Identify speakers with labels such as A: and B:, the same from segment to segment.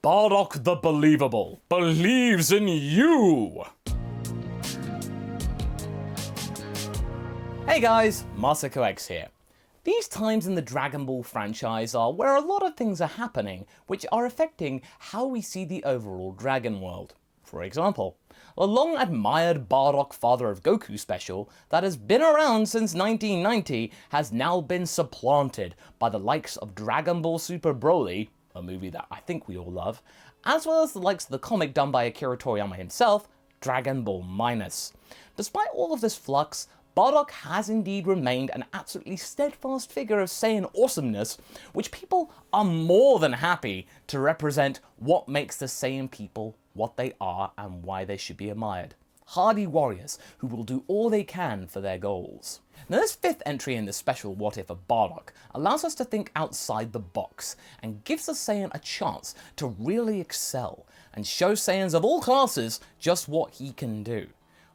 A: Bardock the Believable believes in you! Hey guys, MasakoX here. These times in the Dragon Ball franchise are where a lot of things are happening which are affecting how we see the overall Dragon world. For example, a long-admired Bardock Father of Goku special that has been around since 1990 has now been supplanted by the likes of Dragon Ball Super Broly, a movie that I think we all love, as well as the likes of the comic done by Akira Toriyama himself, Dragon Ball Minus. Despite all of this flux, Bardock has indeed remained an absolutely steadfast figure of Saiyan awesomeness, which people are more than happy to represent what makes the Saiyan people what they are and why they should be admired. Hardy warriors who will do all they can for their goals. Now this fifth entry in the special What If of Bardock allows us to think outside the box and gives the Saiyan a chance to really excel and show Saiyans of all classes just what he can do.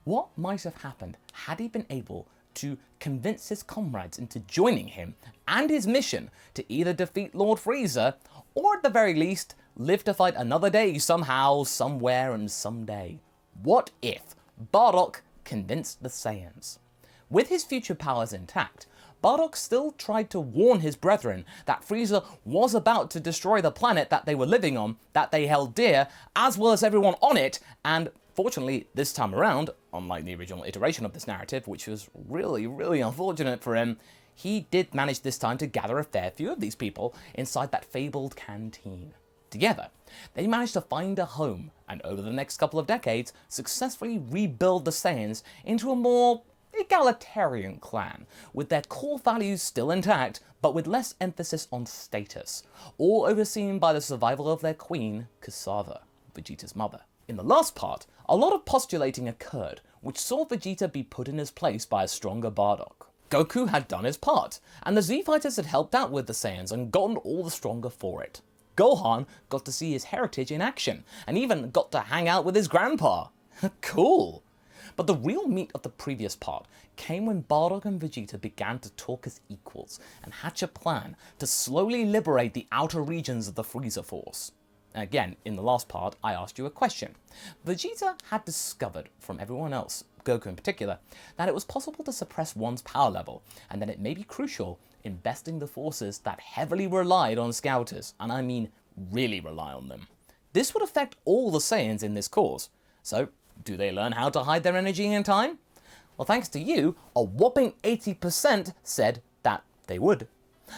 A: What might have happened had he been able to convince his comrades into joining him and his mission to either defeat Lord Frieza or at the very least live to fight another day somehow, somewhere and someday? What if Bardock convinced the Saiyans? With his future powers intact, Bardock still tried to warn his brethren that Frieza was about to destroy the planet that they were living on, that they held dear, as well as everyone on it, and fortunately, this time around, unlike the original iteration of this narrative, which was really unfortunate for him, he did manage this time to gather a fair few of these people inside that fabled canteen. Together, they managed to find a home, and over the next couple of decades, successfully rebuild the Saiyans into a more egalitarian clan, with their core values still intact, but with less emphasis on status, all overseen by the survival of their queen, Cassava, Vegeta's mother. In the last part, a lot of postulating occurred, which saw Vegeta be put in his place by a stronger Bardock. Goku had done his part, and the Z-Fighters had helped out with the Saiyans and gotten all the stronger for it. Gohan got to see his heritage in action, and even got to hang out with his grandpa. Cool! But the real meat of the previous part came when Bardock and Vegeta began to talk as equals and hatch a plan to slowly liberate the outer regions of the Frieza Force. Again, in the last part, I asked you a question. Vegeta had discovered from everyone else, Goku in particular, that it was possible to suppress one's power level, and that it may be crucial in besting the forces that heavily relied on scouters, and I mean really rely on them. This would affect all the Saiyans in this cause. So, do they learn how to hide their energy in time? Well, thanks to you, a whopping 80% said that they would.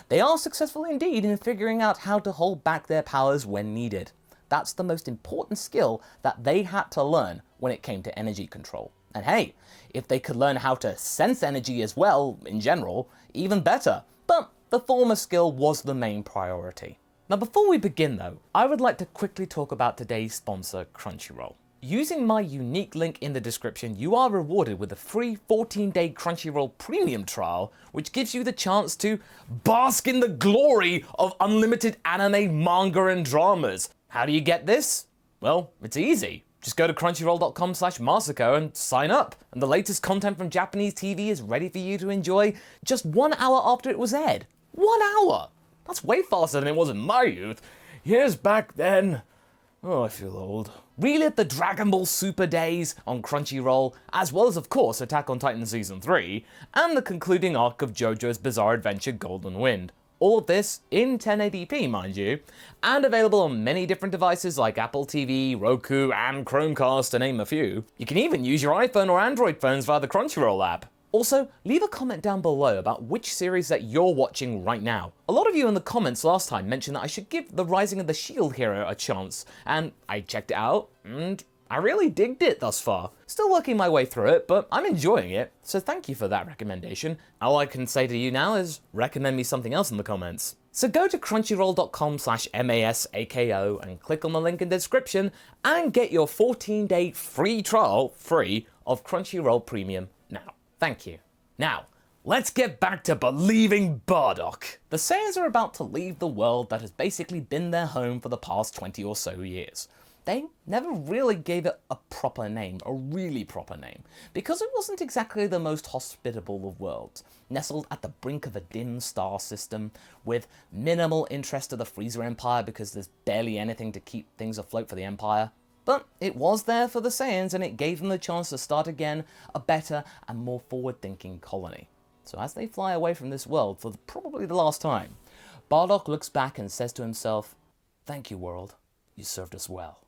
A: They are successful indeed in figuring out how to hold back their powers when needed. That's the most important skill that they had to learn when it came to energy control. And hey, if they could learn how to sense energy as well, in general, even better. But the former skill was the main priority. Now before we begin though, I would like to quickly talk about today's sponsor, Crunchyroll. Using my unique link in the description, you are rewarded with a free 14-day Crunchyroll premium trial, which gives you the chance to bask in the glory of unlimited anime, manga, and dramas. How do you get this? Well, it's easy. Just go to crunchyroll.com/Masako and sign up, and the latest content from Japanese TV is ready for you to enjoy just 1 hour after it was aired. 1 hour! That's way faster than it was in my youth. Years back then. Oh, I feel old. Relive the Dragon Ball Super days on Crunchyroll, as well as of course Attack on Titan Season 3, and the concluding arc of JoJo's Bizarre Adventure Golden Wind. All of this in 1080p, mind you, and available on many different devices like Apple TV, Roku, and Chromecast, to name a few. You can even use your iPhone or Android phones via the Crunchyroll app. Also, leave a comment down below about which series that you're watching right now. A lot of you in the comments last time mentioned that I should give The Rising of the Shield Hero a chance, and I checked it out, and I really digged it thus far. Still working my way through it, but I'm enjoying it, so thank you for that recommendation. All I can say to you now is recommend me something else in the comments. So go to crunchyroll.com/MASAKO and click on the link in the description and get your 14-day free trial of Crunchyroll Premium now. Thank you. Now, let's get back to believing Bardock. The Saiyans are about to leave the world that has basically been their home for the past 20 or so years. they never really gave it a proper name, a really proper name, because it wasn't exactly the most hospitable of worlds, nestled at the brink of a dim star system, with minimal interest to the Frieza Empire because there's barely anything to keep things afloat for the Empire. But it was there for the Saiyans, and it gave them the chance to start again a better and more forward-thinking colony. So as they fly away from this world for probably the last time, Bardock looks back and says to himself, "Thank you, world. You served us well."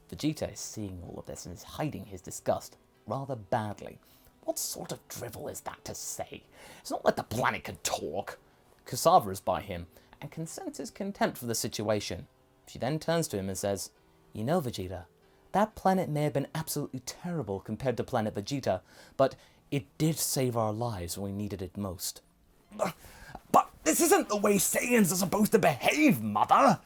A: Vegeta is seeing all of this and is hiding his disgust rather badly. What sort of drivel is that to say? It's not like the planet can talk. Cassava is by him and can sense his contempt for the situation. She then turns to him and says, "You know, Vegeta, that planet may have been absolutely terrible compared to Planet Vegeta, but it did save our lives when we needed it most."
B: But this isn't the way Saiyans are supposed to behave, Mother!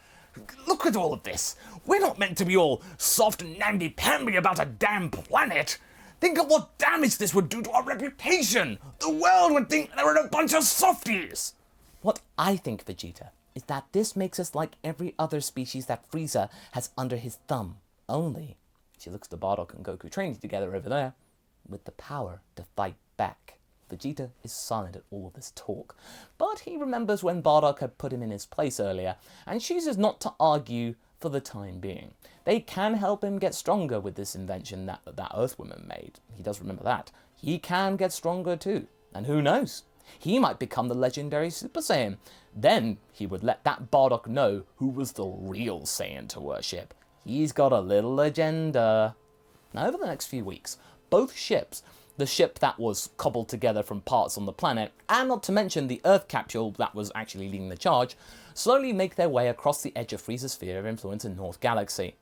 B: Look at all of this. We're not meant to be all soft and namby-pamby about a damn planet. Think of what damage this would do to our reputation. The world would think they were a bunch of softies.
A: What I think, Vegeta, is that this makes us like every other species that Frieza has under his thumb. Only, she looks to Bardock and Goku training together over there, with the power to fight back. Vegeta is silent at all of this talk, but he remembers when Bardock had put him in his place earlier, and chooses not to argue for the time being. They can help him get stronger with this invention that Earthwoman made. He does remember that. He can get stronger too, and who knows? He might become the legendary Super Saiyan. Then he would let that Bardock know who was the real Saiyan to worship. He's got a little agenda. Now, over the next few weeks, both ships, the ship that was cobbled together from parts on the planet, and not to mention the Earth capsule that was actually leading the charge, slowly make their way across the edge of Frieza's sphere of influence in North Galaxy.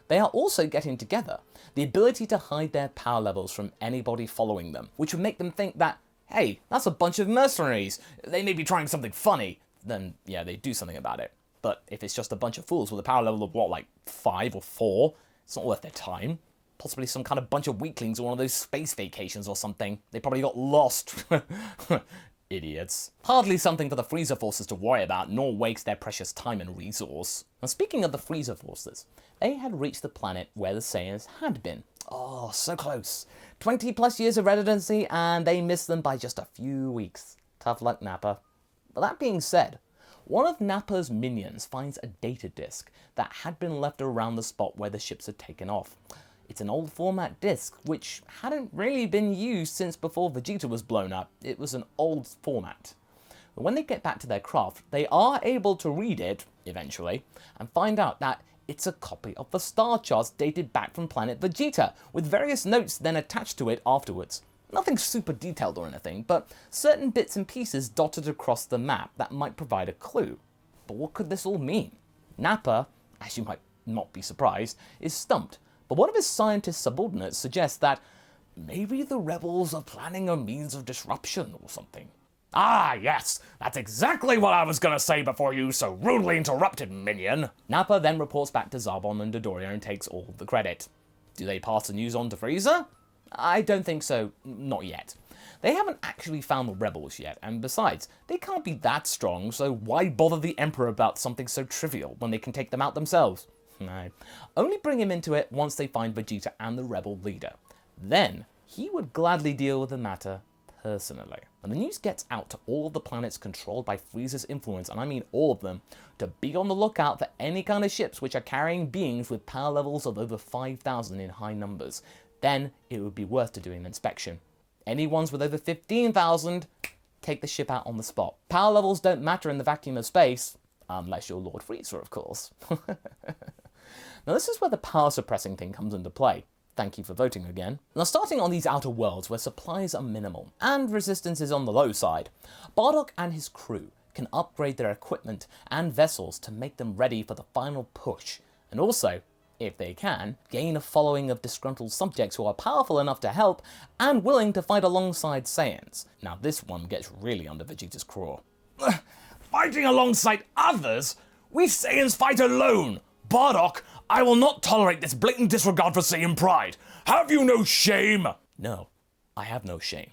A: They are also getting together the ability to hide their power levels from anybody following them, which would make them think that, hey, that's a bunch of mercenaries, they may be trying something funny. Then, yeah, they do something about it. But if it's just a bunch of fools with a power level of, what, like 5 or 4, it's not worth their time. Possibly some kind of bunch of weaklings or one of those space vacations or something. They probably got lost. Idiots. Hardly something for the Frieza forces to worry about, nor waste their precious time and resource. Now, speaking of the Frieza forces, they had reached the planet where the Saiyans had been. Oh, so close. 20 plus years of residency, and they missed them by just a few weeks. Tough luck, Nappa. But that being said, one of Nappa's minions finds a data disk that had been left around the spot where the ships had taken off. It's an old format disk, which hadn't really been used since before Vegeta was blown up. It was an old format. But when they get back to their craft, they are able to read it, eventually, and find out that it's a copy of the star charts dated back from Planet Vegeta, with various notes then attached to it afterwards. Nothing super detailed or anything, but certain bits and pieces dotted across the map that might provide a clue. But what could this all mean? Nappa, as you might not be surprised, is stumped. But one of his scientist subordinates suggests that maybe the rebels are planning a means of disruption or something.
B: Ah, yes, that's exactly what I was gonna say before you so rudely interrupted, minion.
A: Nappa then reports back to Zarbon and Dodoria and takes all the credit. Do they pass the news on to Frieza? I don't think so, not yet. They haven't actually found the rebels yet, and besides, they can't be that strong, so why bother the Emperor about something so trivial when they can take them out themselves? No. Only bring him into it once they find Vegeta and the rebel leader. Then, he would gladly deal with the matter personally. And the news gets out to all of the planets controlled by Frieza's influence, and I mean all of them, to be on the lookout for any kind of ships which are carrying beings with power levels of over 5,000 in high numbers. Then, it would be worth to doing an inspection. Any ones with over 15,000, take the ship out on the spot. Power levels don't matter in the vacuum of space, unless you're Lord Frieza, of course. Now this is where the power suppressing thing comes into play. Thank you for voting again. Now starting on these outer worlds where supplies are minimal and resistance is on the low side, Bardock and his crew can upgrade their equipment and vessels to make them ready for the final push, and also, if they can, gain a following of disgruntled subjects who are powerful enough to help and willing to fight alongside Saiyans. Now this one gets really under Vegeta's craw.
B: Fighting alongside others? We Saiyans fight alone! Bardock, I will not tolerate this blatant disregard for Saiyan pride. Have you no shame?
A: No, I have no shame.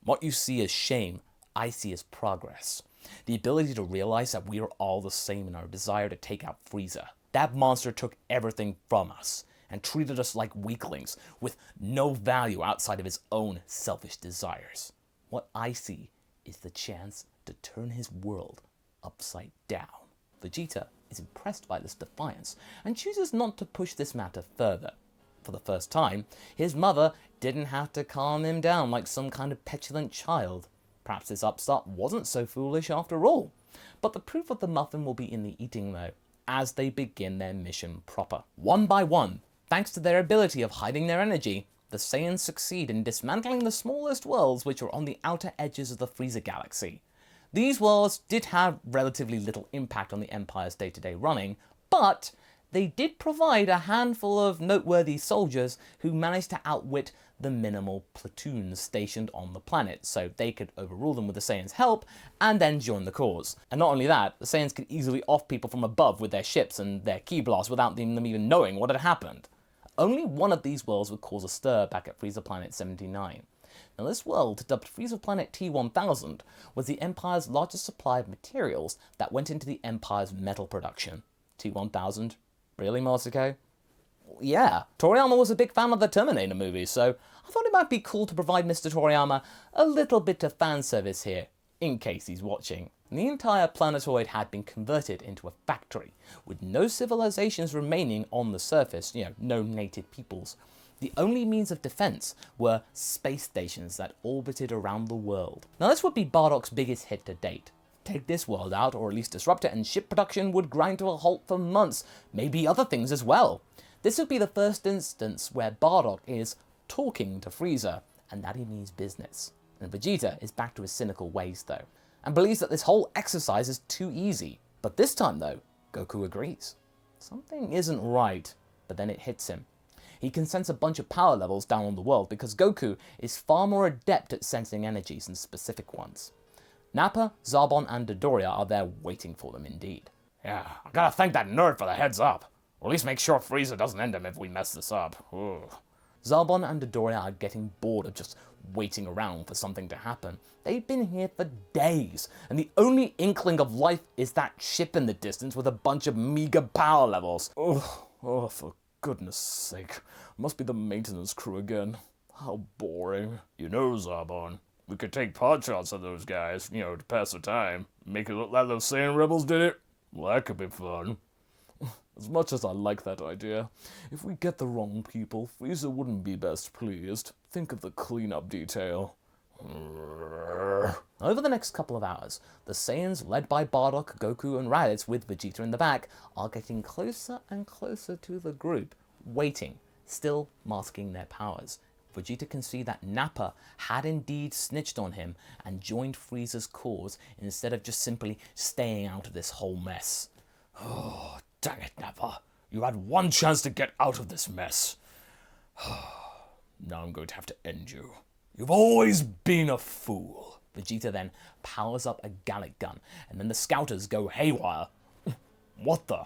A: What you see as shame, I see as progress. The ability to realize that we are all the same in our desire to take out Frieza. That monster took everything from us and treated us like weaklings with no value outside of his own selfish desires. What I see is the chance to turn his world upside down. Vegeta is impressed by this defiance and chooses not to push this matter further. For the first time, his mother didn't have to calm him down like some kind of petulant child. Perhaps this upstart wasn't so foolish after all. But the proof of the muffin will be in the eating though, as they begin their mission proper. One by one, thanks to their ability of hiding their energy, the Saiyans succeed in dismantling the smallest worlds which are on the outer edges of the Frieza galaxy. These worlds did have relatively little impact on the Empire's day-to-day running, but they did provide a handful of noteworthy soldiers who managed to outwit the minimal platoons stationed on the planet, so they could overrule them with the Saiyans' help and then join the cause. And not only that, the Saiyans could easily off people from above with their ships and their ki blasts without them even knowing what had happened. Only one of these worlds would cause a stir back at Frieza Planet 79. Now this world, dubbed Frieza Planet T-1000, was the Empire's largest supply of materials that went into the Empire's metal production. T-1000? Really, Masako? Yeah, Toriyama was a big fan of the Terminator movies, so I thought it might be cool to provide Mr. Toriyama a little bit of fan service here, in case he's watching. The entire planetoid had been converted into a factory, with no civilizations remaining on the surface, no native peoples. The only means of defense were space stations that orbited around the world. Now this would be Bardock's biggest hit to date. Take this world out, or at least disrupt it, and ship production would grind to a halt for months, maybe other things as well. This would be the first instance where Bardock is talking to Frieza, and that he means business. And Vegeta is back to his cynical ways though, and believes that this whole exercise is too easy. But this time though, Goku agrees. Something isn't right, but then it hits him. He can sense a bunch of power levels down on the world because Goku is far more adept at sensing energies than specific ones. Nappa, Zarbon and Dodoria are there waiting for them indeed.
B: Yeah, I gotta thank that nerd for the heads up. Or at least make sure Frieza doesn't end him if we mess this up. Ugh.
A: Zarbon and Dodoria are getting bored of just waiting around for something to happen. They've been here for days, and the only inkling of life is that ship in the distance with a bunch of meager power levels. Oh, for goodness sake. Must be the maintenance crew again. How boring.
B: You know, Zarbon, we could take pot shots at those guys, to pass the time. Make it look like those Saiyan rebels did it. Well, that could be fun.
A: As much as I like that idea, if we get the wrong people, Frieza wouldn't be best pleased. Think of the cleanup detail. Over the next couple of hours, the Saiyans, led by Bardock, Goku and Raditz with Vegeta in the back, are getting closer and closer to the group, waiting, still masking their powers. Vegeta can see that Nappa had indeed snitched on him and joined Frieza's cause instead of just simply staying out of this whole mess.
B: Oh, dang it, Nappa. You had one chance to get out of this mess. Now I'm going to have to end you. You've always been a fool.
A: Vegeta then powers up a Gallic gun, and then the scouters go haywire.
B: What the?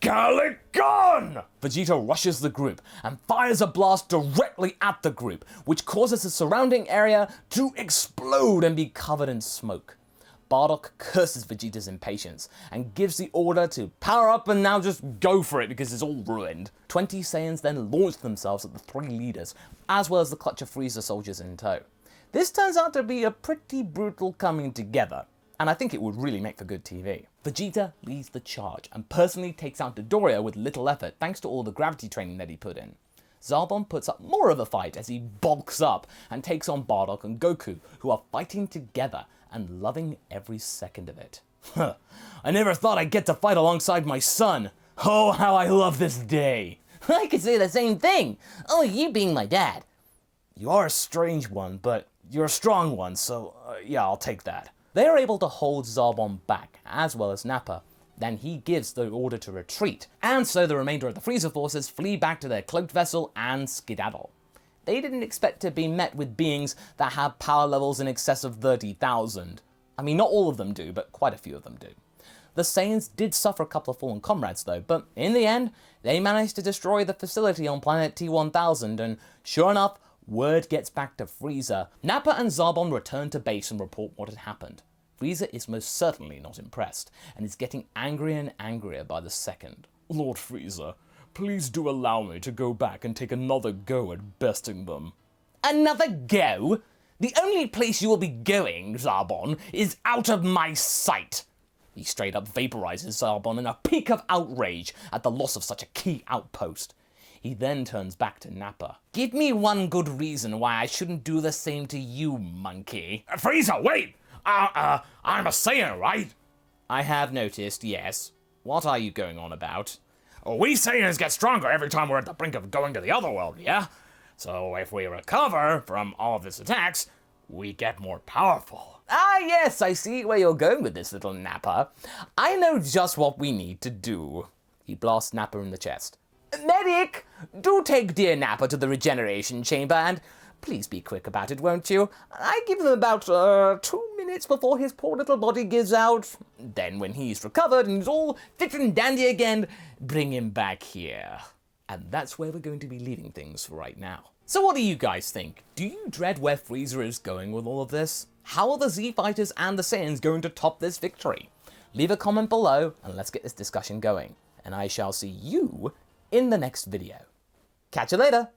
B: Gallic gun!
A: Vegeta rushes the group and fires a blast directly at the group, which causes the surrounding area to explode and be covered in smoke. Bardock curses Vegeta's impatience and gives the order to power up and now just go for it because it's all ruined. 20 Saiyans then launch themselves at the three leaders, as well as the clutch of Frieza soldiers in tow. This turns out to be a pretty brutal coming together, and I think it would really make for good TV. Vegeta leads the charge and personally takes out Dodoria with little effort thanks to all the gravity training that he put in. Zarbon puts up more of a fight as he bulks up and takes on Bardock and Goku, who are fighting together and loving every second of it. I never thought I'd get to fight alongside my son. Oh, how I love this day. I could say the same thing. Only you being my dad. You are a strange one, but you're a strong one, so yeah, I'll take that. They are able to hold Zarbon back, as well as Nappa. Then he gives the order to retreat, and so the remainder of the Frieza forces flee back to their cloaked vessel and skedaddle. They didn't expect to be met with beings that have power levels in excess of 30,000. I mean, not all of them do, but quite a few of them do. The Saiyans did suffer a couple of fallen comrades though, but in the end, they managed to destroy the facility on planet T-1000, and sure enough, word gets back to Frieza. Nappa and Zarbon return to base and report what had happened. Frieza is most certainly not impressed, and is getting angrier and angrier by the second.
B: Lord Frieza, please do allow me to go back and take another go at besting them.
A: Another go? The only place you will be going, Zarbon, is out of my sight. He straight up vaporizes Zarbon in a peak of outrage at the loss of such a key outpost. He then turns back to Nappa. Give me one good reason why I shouldn't do the same to you, monkey.
B: Frieza, wait! I'm a Saiyan, right?
A: I have noticed, yes. What are you going on about?
B: We Saiyans get stronger every time we're at the brink of going to the other world, yeah? So if we recover from all of his attacks, we get more powerful.
A: Ah, yes, I see where you're going with this, little Nappa. I know just what we need to do. He blasts Nappa in the chest. Medic! Do take dear Nappa to the regeneration chamber, and please be quick about it, won't you? I give them about 2 minutes before his poor little body gives out. Then when he's recovered and he's all fit and dandy again, bring him back here. And that's where we're going to be leaving things for right now. So what do you guys think? Do you dread where Frieza is going with all of this? How are the Z Fighters and the Saiyans going to top this victory? Leave a comment below and let's get this discussion going. And I shall see you in the next video. Catch you later!